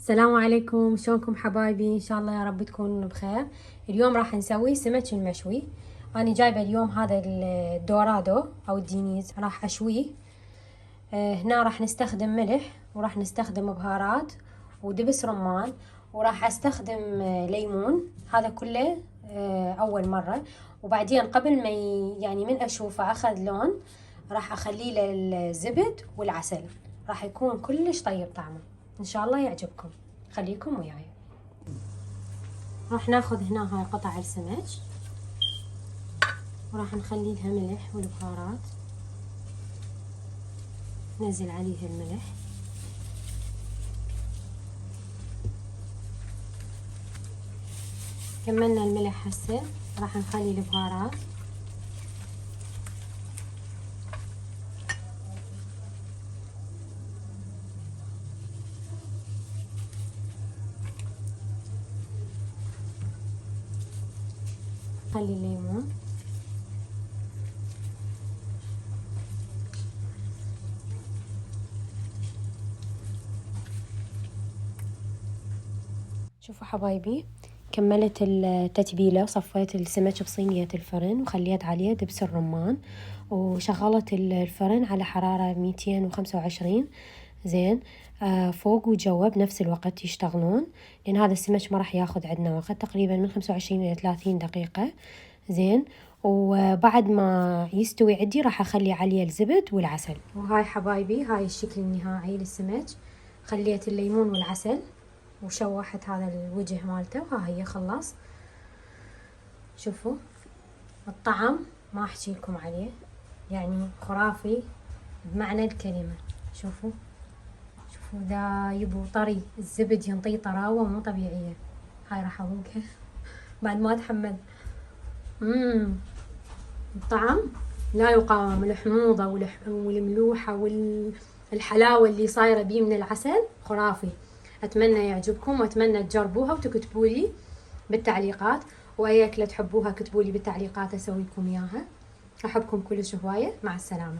السلام عليكم، شلونكم حبايبي؟ ان شاء الله يا رب تكونوا بخير. اليوم راح نسوي سمك المشوي. انا جايبه اليوم هذا الدورادو او الدينيز، راح اشويه. هنا راح نستخدم ملح، وراح نستخدم بهارات ودبس رمان، وراح استخدم ليمون. هذا كله اول مره. وبعدين قبل ما يعني من اشوفه اخذ لون، راح اخليه للزبد والعسل. راح يكون كلش طيب طعمه، ان شاء الله يعجبكم. خليكم وياي. راح ناخذ هنا هاي قطع السمك، وراح نخلي لها ملح والبهارات. ننزل عليها الملح، كملنا الملح. هسه راح نخلي البهارات. خلي الليمون. شوفوا حبايبي، كملت التتبيلة وصفيت السمك بصينية الفرن، وخليت عليه دبس الرمان، وشغلت الفرن على حرارة 225. زين. فوق وجوا بنفس الوقت يشتغلون، لأن هذا السمك ما راح ياخذ عندنا وقت، تقريبا من 25 إلى 30 دقيقة. زين. وبعد ما يستوي عندي راح أخلي عليه الزبد والعسل. وهاي حبايبي، هاي الشكل النهائي للسمك. خليت الليمون والعسل وشوحت هذا الوجه مالته، وها هي خلص. شوفوا الطعم، ما احكي لكم عليه، يعني خرافي بمعنى الكلمة. شوفوا دايب وطري، الزبد ينطي طراوة مو طبيعية. هاي راح اذوقها بعد ما اتحمل. الطعم لا يقاوم، الحموضة والملوحة والحلاوة اللي صايرة بيه من العسل خرافي. أتمنى يعجبكم، وأتمنى تجربوها وتكتبوا لي بالتعليقات، وأي أكلة تحبوها كتبوا لي بالتعليقات أسوي لكم إياها. أحبكم كلش هواية، مع السلامة.